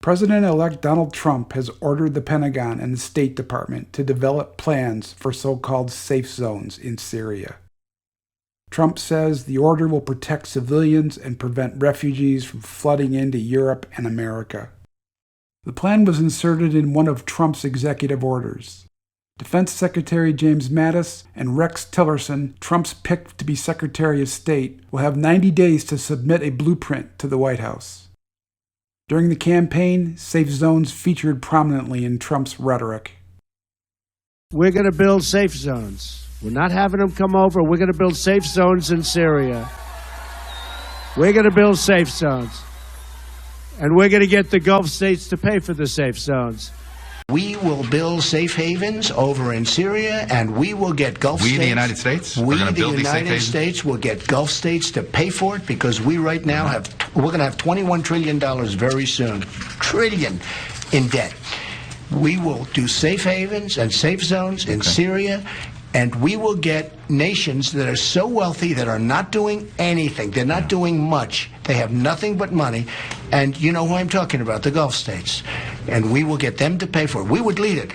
President-elect Donald Trump has ordered the Pentagon and the State Department to develop plans for so-called safe zones in Syria. Trump says the order will protect civilians and prevent refugees from flooding into Europe and America. The plan was inserted in one of Trump's executive orders. Defense Secretary James Mattis and Rex Tillerson, Trump's pick to be Secretary of State, will have 90 days to submit a blueprint to the White House. During the campaign, safe zones featured prominently in Trump's rhetoric. We're going to build safe zones. We're not having them come over. We're going to build safe zones in Syria. We're going to build safe zones. And we're going to get the Gulf states to pay for the safe zones. We will build safe havens over in Syria, and we will get Gulf states. We, the United States? We, the United States, will get Gulf states to pay for it, because we right now we're going to have $21 trillion very soon. Trillion in debt. We will do safe havens and safe zones in Syria, and we will get nations that are so wealthy that are not doing anything. They're not doing much. They have nothing but money. And you know who I'm talking about, the Gulf states. And we will get them to pay for it. We would lead it.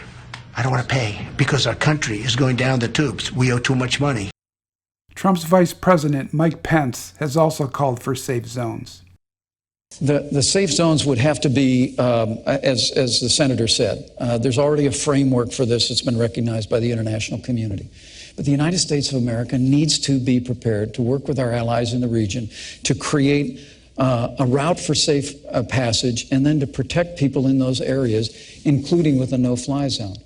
I don't want to pay because our country is going down the tubes. We owe too much money. Trump's Vice President, Mike Pence, has also called for safe zones. The safe zones would have to be, as the senator said, there's already a framework for this that's been recognized by the international community. But the United States of America needs to be prepared to work with our allies in the region to create a route for safe passage and then to protect people in those areas, including with a no-fly zone.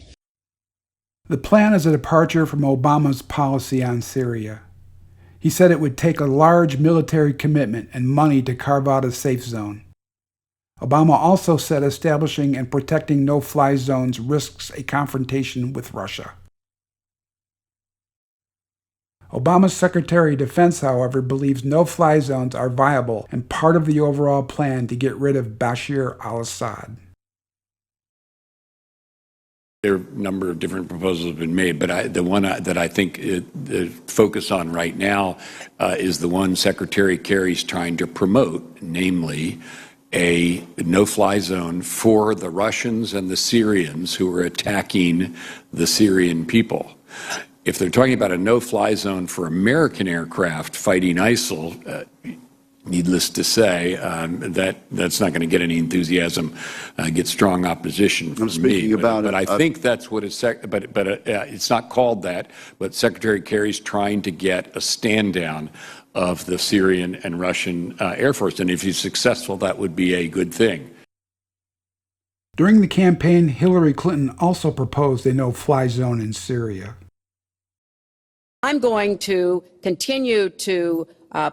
The plan is a departure from Obama's policy on Syria. He said it would take a large military commitment and money to carve out a safe zone. Obama also said establishing and protecting no-fly zones risks a confrontation with Russia. Obama's Secretary of Defense, however, believes no-fly zones are viable and part of the overall plan to get rid of Bashar al-Assad. There are a number of different proposals have been made, but the one that I think the focus on right now is the one Secretary Kerry's trying to promote, namely a no-fly zone for the Russians and the Syrians who are attacking the Syrian people. If they're talking about a no-fly zone for American aircraft fighting ISIL, needless to say, that's not going to get any enthusiasm, get strong opposition from me. But I think that's what it's. But it's not called that. But Secretary Kerry's trying to get a stand down of the Syrian and Russian Air Force, and if he's successful, that would be a good thing. During the campaign, Hillary Clinton also proposed a no-fly zone in Syria. I'm going to continue to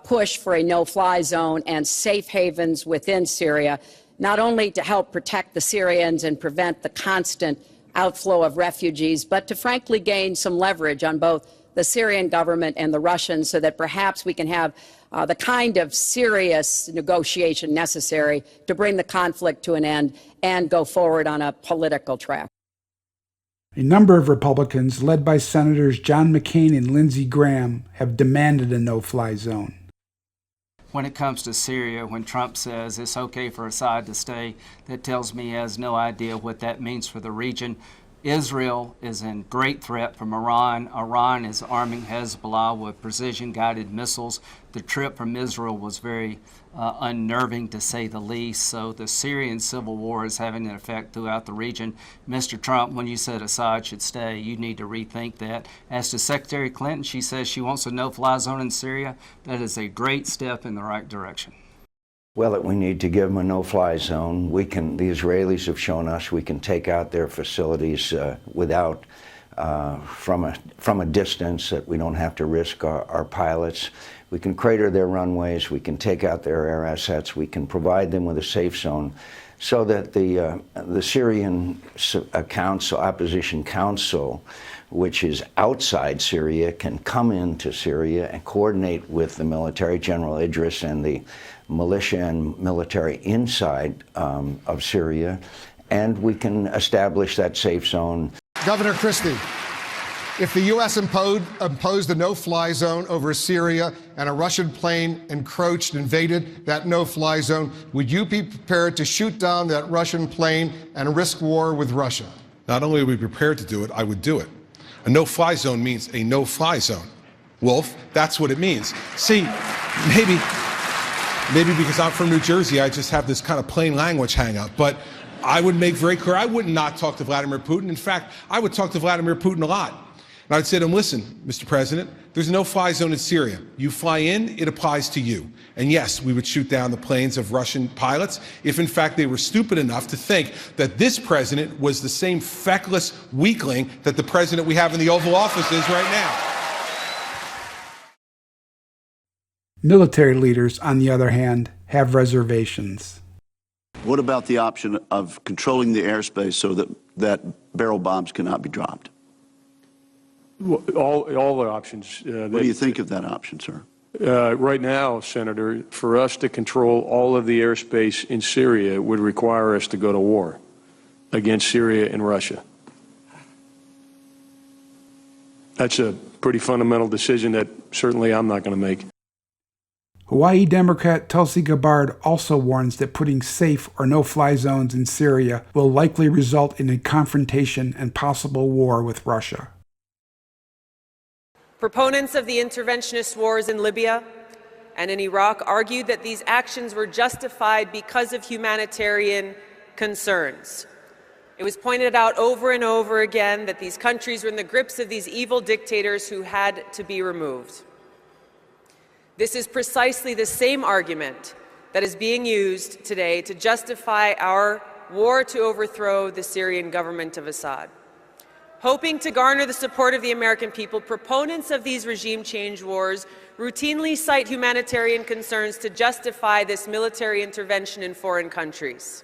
push for a no-fly zone and safe havens within Syria, not only to help protect the Syrians and prevent the constant outflow of refugees, but to frankly gain some leverage on both the Syrian government and the Russians so that perhaps we can have the kind of serious negotiation necessary to bring the conflict to an end and go forward on a political track. A number of Republicans, led by Senators John McCain and Lindsey Graham, have demanded a no-fly zone. When it comes to Syria, when Trump says it's okay for Assad to stay, that tells me he has no idea what that means for the region. Israel is in great threat from Iran. Iran is arming Hezbollah with precision-guided missiles. The trip from Israel was very unnerving, to say the least. So the Syrian civil war is having an effect throughout the region. Mr. Trump, when you said Assad should stay, you need to rethink that. As to Secretary Clinton, she says she wants a no-fly zone in Syria. That is a great step in the right direction. Well, we need to give them a no-fly zone. The Israelis have shown us we can take out their facilities from a distance, that we don't have to risk our pilots. We can crater their runways. We can take out their air assets. We can provide them with a safe zone so that the Syrian opposition council, which is outside Syria, can come into Syria and coordinate with the military, General Idris, and the militia and military inside of Syria, and we can establish that safe zone. Governor Christie, If the U.S. imposed a no-fly zone over Syria and a Russian plane invaded that no-fly zone, would you be prepared to shoot down that Russian plane and risk war with Russia? Not only are we prepared to do it, I would do it. A no-fly zone means a no-fly zone. Wolf, that's what it means. See, maybe because I'm from New Jersey, I just have this kind of plain language hang-up, but I would make very clear I would not talk to Vladimir Putin. In fact, I would talk to Vladimir Putin a lot. And I'd say to him, listen, Mr. President, there's a no-fly zone in Syria. You fly in, it applies to you. And yes, we would shoot down the planes of Russian pilots if, in fact, they were stupid enough to think that this president was the same feckless weakling that the president we have in the Oval Office is right now. Military leaders, on the other hand, have reservations. What about the option of controlling the airspace so that barrel bombs cannot be dropped? All the options. What do you think of that option, sir? Right now, Senator, for us to control all of the airspace in Syria would require us to go to war against Syria and Russia. That's a pretty fundamental decision that certainly I'm not going to make. Hawaii Democrat Tulsi Gabbard also warns that putting safe or no-fly zones in Syria will likely result in a confrontation and possible war with Russia. Proponents of the interventionist wars in Libya and in Iraq argued that these actions were justified because of humanitarian concerns. It was pointed out over and over again that these countries were in the grips of these evil dictators who had to be removed. This is precisely the same argument that is being used today to justify our war to overthrow the Syrian government of Assad. Hoping to garner the support of the American people, proponents of these regime change wars routinely cite humanitarian concerns to justify this military intervention in foreign countries.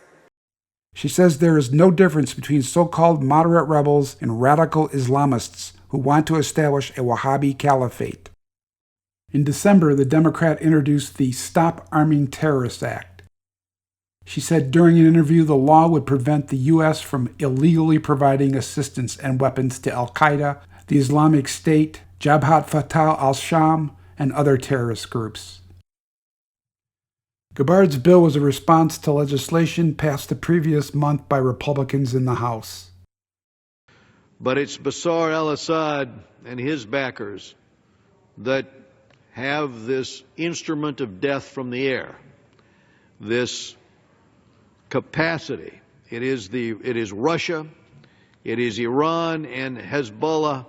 She says there is no difference between so-called moderate rebels and radical Islamists who want to establish a Wahhabi caliphate. In December, the Democrat introduced the Stop Arming Terrorists Act. She said during an interview the law would prevent the U.S. from illegally providing assistance and weapons to al-Qaeda, the Islamic State, Jabhat Fatah al-Sham, and other terrorist groups. Gabbard's bill was a response to legislation passed the previous month by Republicans in the House. But it's Bashar al-Assad and his backers that have this instrument of death from the air, this capacity. It is Russia, it is Iran and Hezbollah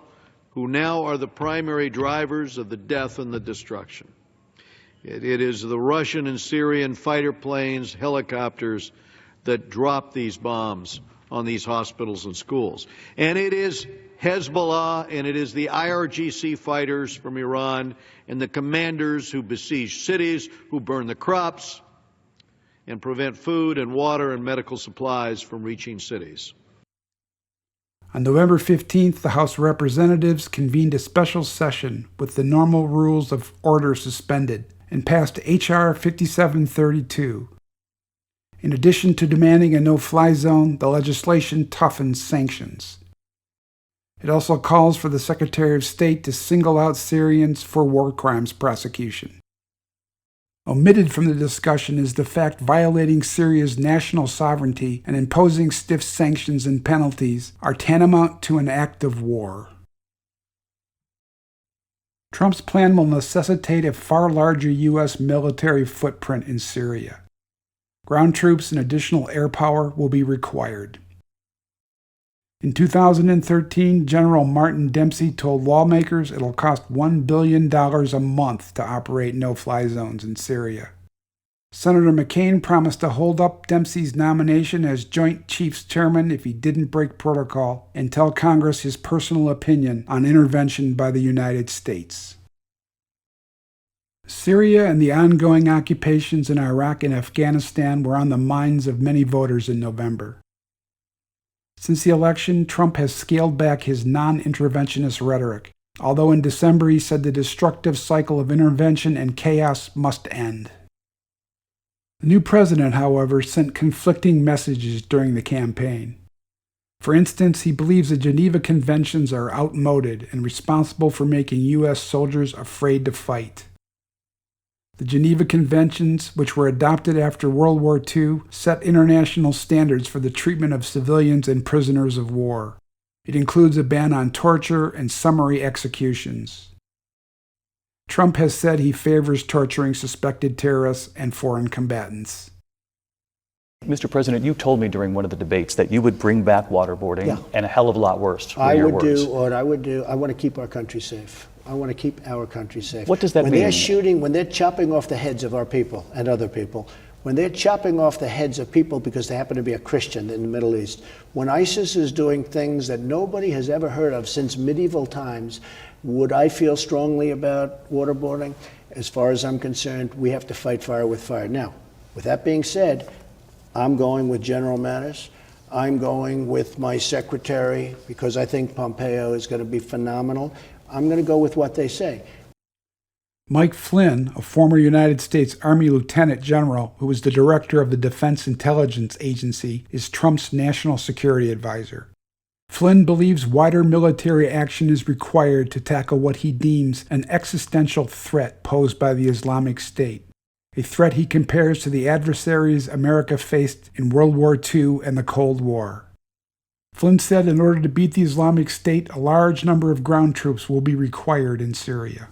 who now are the primary drivers of the death and the destruction. It is the Russian and Syrian fighter planes, helicopters that drop these bombs on these hospitals and schools. And it is Hezbollah and it is the IRGC fighters from Iran and the commanders who besiege cities, who burn the crops, and prevent food and water and medical supplies from reaching cities. On November 15th, the House of Representatives convened a special session with the normal rules of order suspended and passed H.R. 5732. In addition to demanding a no-fly zone, the legislation toughens sanctions. It also calls for the Secretary of State to single out Syrians for war crimes prosecution. Omitted from the discussion is the fact violating Syria's national sovereignty and imposing stiff sanctions and penalties are tantamount to an act of war. Trump's plan will necessitate a far larger U.S. military footprint in Syria. Ground troops and additional air power will be required. In 2013, General Martin Dempsey told lawmakers it'll cost $1 billion a month to operate no-fly zones in Syria. Senator McCain promised to hold up Dempsey's nomination as Joint Chiefs Chairman if he didn't break protocol and tell Congress his personal opinion on intervention by the United States. Syria and the ongoing occupations in Iraq and Afghanistan were on the minds of many voters in November. Since the election, Trump has scaled back his non-interventionist rhetoric, although in December he said the destructive cycle of intervention and chaos must end. The new president, however, sent conflicting messages during the campaign. For instance, he believes the Geneva Conventions are outmoded and responsible for making U.S. soldiers afraid to fight. The Geneva Conventions, which were adopted after World War II, set international standards for the treatment of civilians and prisoners of war. It includes a ban on torture and summary executions. Trump has said he favors torturing suspected terrorists and foreign combatants. Mr. President, you told me during one of the debates that you would bring back waterboarding and a hell of a lot worse. I would do what I would do. I want to keep our country safe. I want to keep our country safe. What does that mean? When they're shooting, when they're chopping off the heads of our people and other people, when they're chopping off the heads of people because they happen to be a Christian in the Middle East, when ISIS is doing things that nobody has ever heard of since medieval times, would I feel strongly about waterboarding? As far as I'm concerned, we have to fight fire with fire. Now, with that being said, I'm going with General Mattis. I'm going with my secretary because I think Pompeo is going to be phenomenal. I'm going to go with what they say. Mike Flynn, a former United States Army Lieutenant General who was the director of the Defense Intelligence Agency, is Trump's national security advisor. Flynn believes wider military action is required to tackle what he deems an existential threat posed by the Islamic State, a threat he compares to the adversaries America faced in World War II and the Cold War. Flynn said in order to beat the Islamic State, a large number of ground troops will be required in Syria.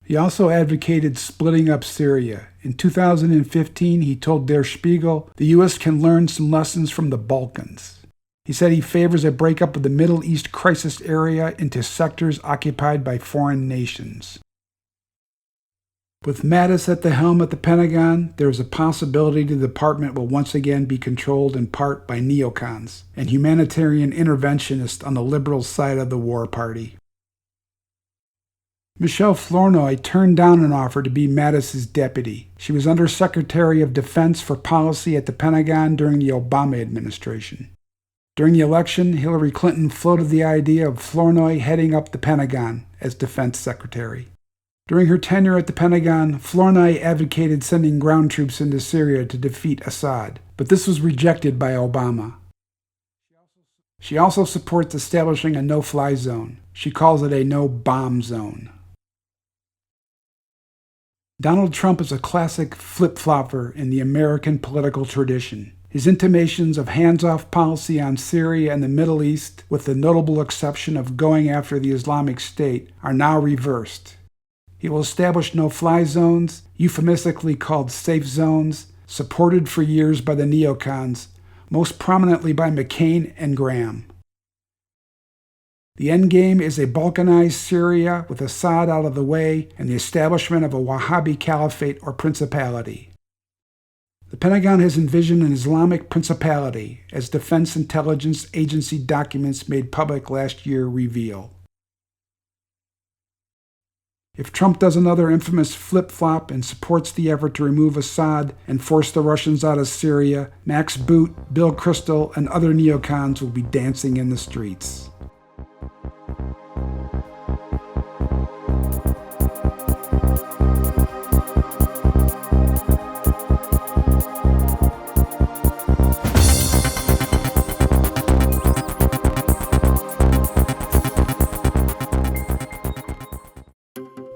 He also advocated splitting up Syria. In 2015, he told Der Spiegel the U.S. can learn some lessons from the Balkans. He said he favors a breakup of the Middle East crisis area into sectors occupied by foreign nations. With Mattis at the helm at the Pentagon, there is a possibility the department will once again be controlled in part by neocons and humanitarian interventionists on the liberal side of the war party. Michelle Flournoy turned down an offer to be Mattis's deputy. She was Undersecretary of Defense for Policy at the Pentagon during the Obama administration. During the election, Hillary Clinton floated the idea of Flournoy heading up the Pentagon as Defense Secretary. During her tenure at the Pentagon, Flournoy advocated sending ground troops into Syria to defeat Assad, but this was rejected by Obama. She also supports establishing a no-fly zone. She calls it a no-bomb zone. Donald Trump is a classic flip-flopper in the American political tradition. His intimations of hands-off policy on Syria and the Middle East, with the notable exception of going after the Islamic State, are now reversed. He will establish no-fly zones, euphemistically called safe zones, supported for years by the neocons, most prominently by McCain and Graham. The endgame is a balkanized Syria with Assad out of the way and the establishment of a Wahhabi caliphate or principality. The Pentagon has envisioned an Islamic principality, as Defense Intelligence Agency documents made public last year reveal. If Trump does another infamous flip-flop and supports the effort to remove Assad and force the Russians out of Syria, Max Boot, Bill Kristol, and other neocons will be dancing in the streets.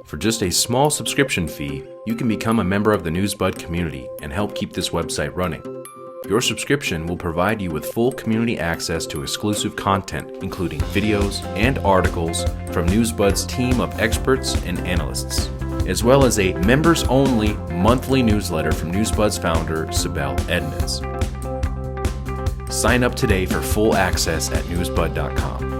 For just a small subscription fee, you can become a member of the Newsbud community and help keep this website running. Your subscription will provide you with full community access to exclusive content, including videos and articles from Newsbud's team of experts and analysts, as well as a members-only monthly newsletter from Newsbud's founder, Sibel Edmonds. Sign up today for full access at newsbud.com.